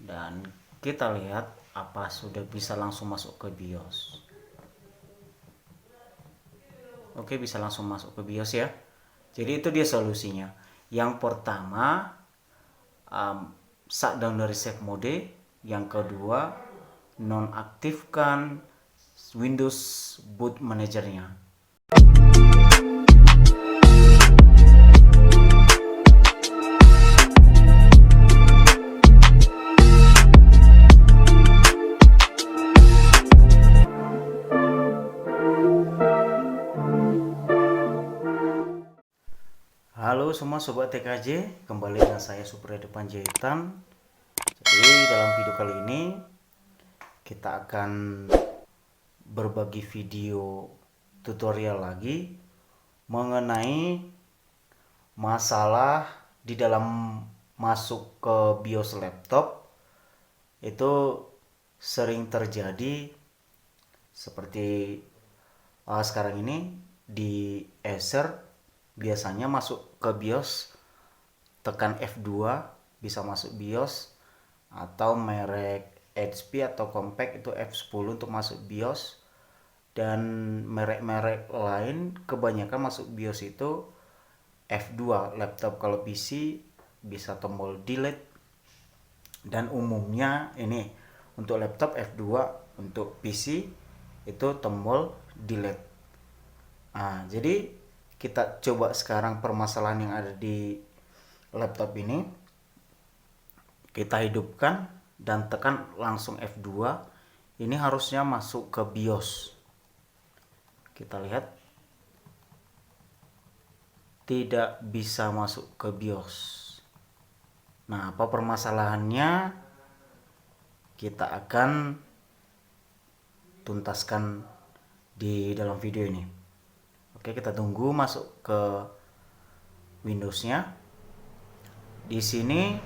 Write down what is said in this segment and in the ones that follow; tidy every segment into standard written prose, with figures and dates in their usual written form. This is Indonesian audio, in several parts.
dan kita lihat apa sudah bisa langsung masuk ke BIOS. Oke, bisa langsung masuk ke BIOS ya. Jadi itu dia solusinya. Yang pertama, shutdown dari safe mode. Yang kedua, nonaktifkan Windows boot manajernya. Halo semua sobat TKJ, kembali dengan saya Supriyadi Panjaitan. Jadi dalam video kali ini kita akan berbagi video tutorial lagi mengenai masalah di dalam masuk ke BIOS laptop. Itu sering terjadi seperti sekarang ini di Acer. Biasanya masuk ke BIOS tekan F2 bisa masuk BIOS, atau merek HP atau Compaq itu F10 untuk masuk BIOS, dan merek-merek lain kebanyakan masuk BIOS itu F2. Laptop kalau PC bisa tombol delete, dan umumnya ini untuk laptop F2, untuk PC itu tombol delete. Jadi kita coba sekarang permasalahan yang ada di laptop ini. Kita hidupkan dan tekan langsung F2. Ini harusnya masuk ke BIOS. Kita lihat tidak bisa masuk ke BIOS. Nah, apa permasalahannya? Kita akan tuntaskan di dalam video ini. Oke, kita tunggu masuk ke Windows-nya. Di sini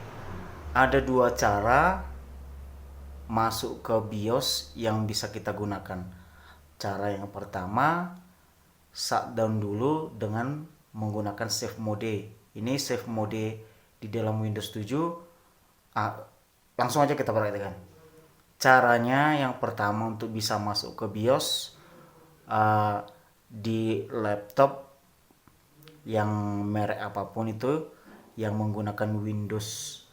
ada dua cara masuk ke BIOS yang bisa kita gunakan. Cara yang pertama, shutdown dulu dengan menggunakan save mode. Ini save mode di dalam Windows 7. Langsung aja kita perhatikan. Caranya yang pertama untuk bisa masuk ke BIOS di laptop yang merek apapun itu yang menggunakan Windows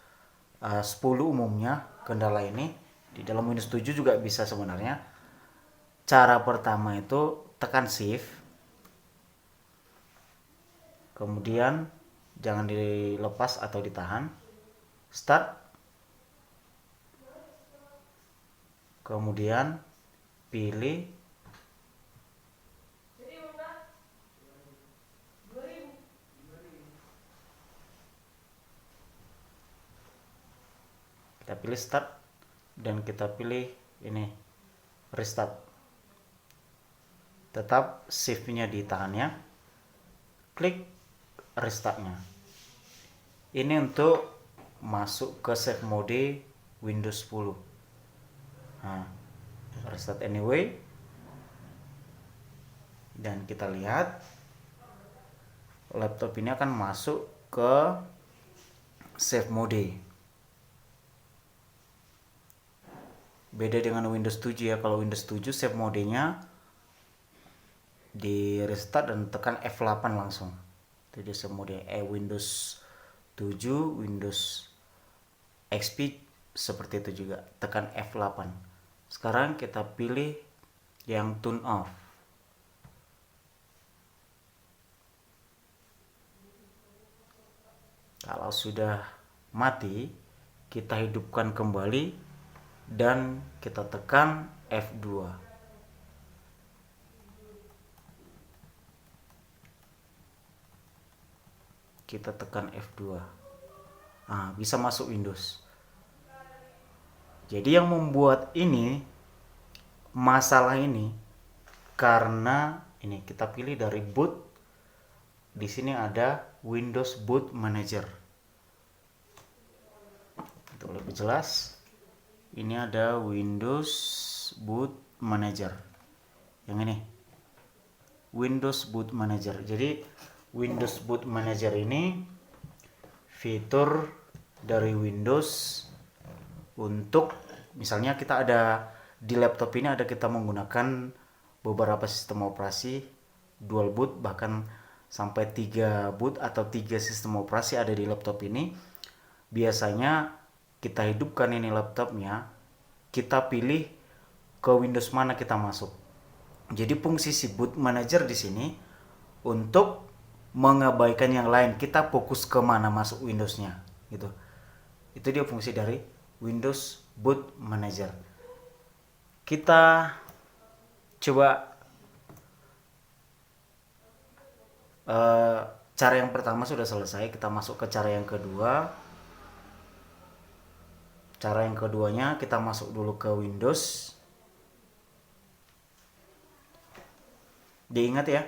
10 umumnya, kendala ini di dalam Windows 7 juga bisa sebenarnya. Cara pertama itu tekan shift, kemudian jangan dilepas atau ditahan, start, kemudian pilih kita pilih start, dan kita pilih ini restart. Tetap shift-nya ditahan ya. Klik restartnya. Ini untuk masuk ke save mode Windows 10. Restart anyway. Dan kita lihat laptop ini akan masuk ke save mode. Beda dengan Windows 7 ya. Kalau Windows 7 save modenya di restart dan tekan F8 langsung. Itu dia save mode. Windows 7, Windows XP seperti itu juga, tekan F8. Sekarang kita pilih yang turn off. Kalau sudah mati, kita hidupkan kembali dan kita tekan F2. Kita tekan F2. Bisa masuk Windows. Jadi yang membuat ini masalah ini karena ini kita pilih dari boot. Di sini ada Windows Boot Manager. Itu lebih jelas. Ini ada Windows Boot Manager. Yang ini Windows Boot Manager. Jadi Windows Boot Manager ini fitur dari Windows untuk misalnya kita ada di laptop ini ada kita menggunakan beberapa sistem operasi dual boot, bahkan sampai 3 boot atau 3 sistem operasi ada di laptop ini. Biasanya kita hidupkan ini laptopnya, kita pilih ke Windows mana kita masuk. Jadi fungsi si boot manager di sini untuk mengabaikan yang lain, kita fokus ke mana masuk Windowsnya gitu. Itu dia fungsi dari Windows Boot Manager. Kita coba cara yang pertama sudah selesai, kita masuk ke cara yang kedua. Cara yang keduanya kita masuk dulu ke Windows. Diingat ya,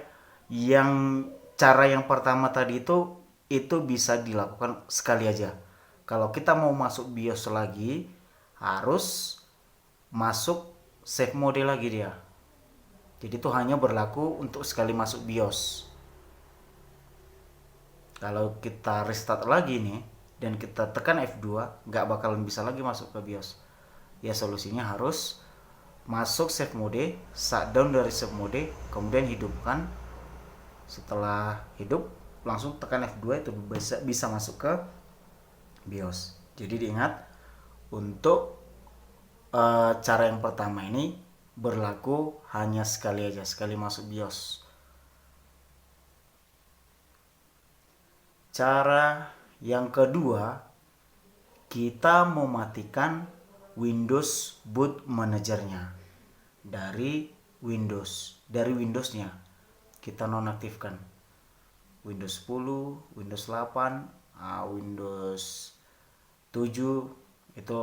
yang cara yang pertama tadi itu bisa dilakukan sekali aja. Kalau kita mau masuk BIOS lagi, harus masuk save mode lagi dia. Jadi itu hanya berlaku untuk sekali masuk BIOS. Kalau kita restart lagi nih dan kita tekan F2, nggak bakalan bisa lagi masuk ke BIOS. Ya solusinya harus masuk save mode, shutdown dari save mode, kemudian hidupkan. Setelah hidup langsung tekan F2, itu bisa masuk ke BIOS. Jadi diingat, untuk cara yang pertama ini berlaku hanya sekali aja, sekali masuk BIOS. Cara yang kedua, kita mematikan Windows Boot Manager-nya dari Windowsnya. Kita nonaktifkan Windows 10, Windows 8, Windows 7, itu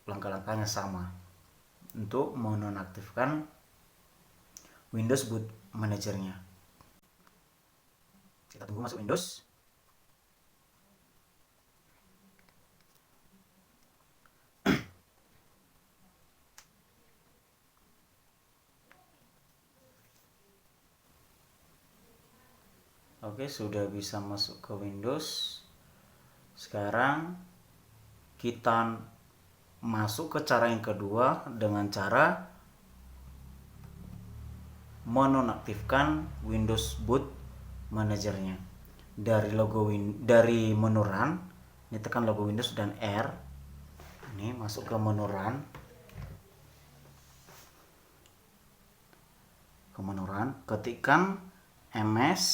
langkah-langkahnya sama untuk menonaktifkan Windows Boot Manager-nya. Kita tunggu masuk Windows. Oke, sudah bisa masuk ke Windows. Sekarang kita masuk ke cara yang kedua dengan cara menonaktifkan Windows Boot Manager-nya. Dari menu Run, ini tekan logo Windows dan R. Ini masuk ke menu Run. Ke menu Run, ketikkan ms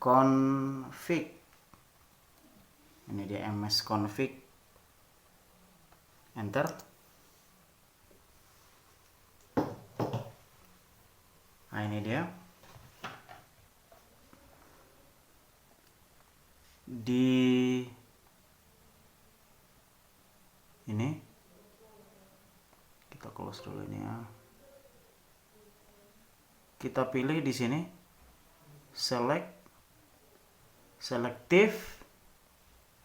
config. Ini dia ms config. Enter. Nah, ini dia. Di ini kita close dulu ini ya. Kita pilih di sini selective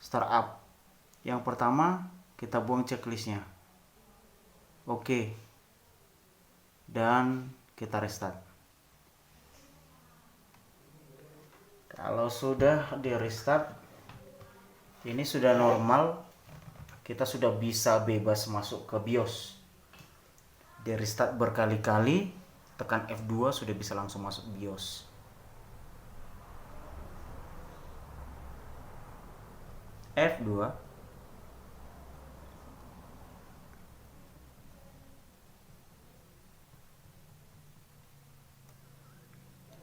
startup. Yang pertama kita buang checklistnya. Oke. Dan kita restart. Kalau sudah di restart, ini sudah normal, kita sudah bisa bebas masuk ke BIOS. Di restart berkali-kali, tekan F2 sudah bisa langsung masuk BIOS. F2.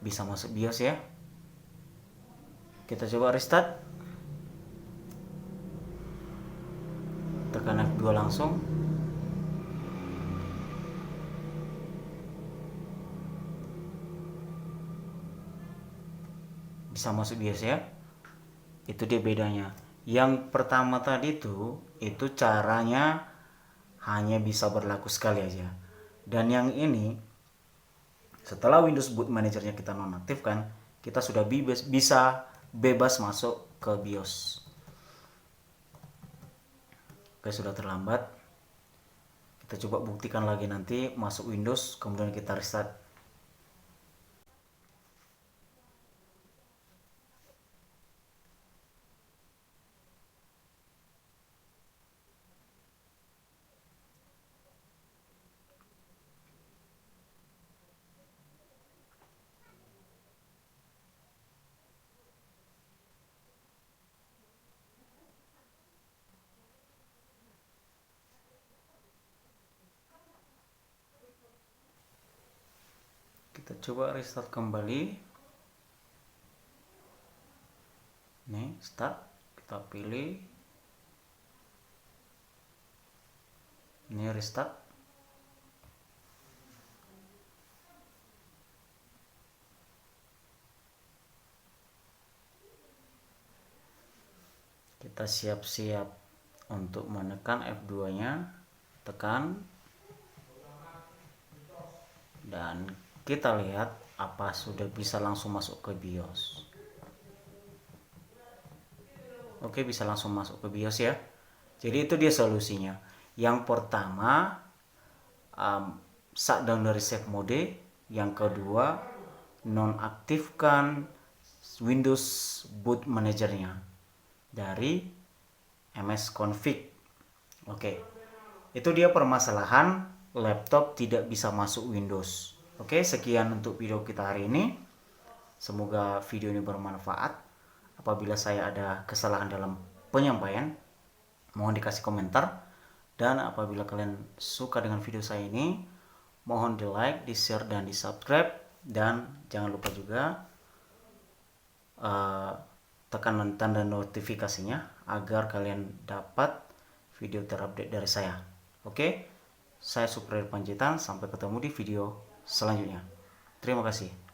Bisa masuk BIOS ya. Kita coba restart. Tekan F2 langsung. Bisa masuk BIOS ya. Itu dia bedanya. Yang pertama tadi itu caranya hanya bisa berlaku sekali aja. Dan yang ini, setelah Windows Boot Manager-nya kita nonaktifkan, kita sudah bisa bebas masuk ke BIOS. Oke, sudah terlambat. Kita coba buktikan lagi nanti masuk Windows, kemudian kita restart. Kita coba restart kembali. Nih, start. Kita pilih. Ini restart. Kita siap-siap untuk menekan F2-nya. Tekan. Dan kita lihat apa sudah bisa langsung masuk ke BIOS. Oke, bisa langsung masuk ke BIOS ya. Jadi itu dia solusinya. Yang pertama, shutdown dari safe mode. Yang kedua, nonaktifkan Windows boot manajernya dari MS config. Oke, itu dia permasalahan laptop tidak bisa masuk Windows. Oke, sekian untuk video kita hari ini. Semoga video ini bermanfaat. Apabila saya ada kesalahan dalam penyampaian, mohon dikasih komentar. Dan apabila kalian suka dengan video saya ini, mohon di like, di share, dan di subscribe. Dan jangan lupa juga tekan tanda notifikasinya agar kalian dapat video terupdate dari saya. Oke, saya Suprir Panjaitan. Sampai ketemu di video selanjutnya. Terima kasih.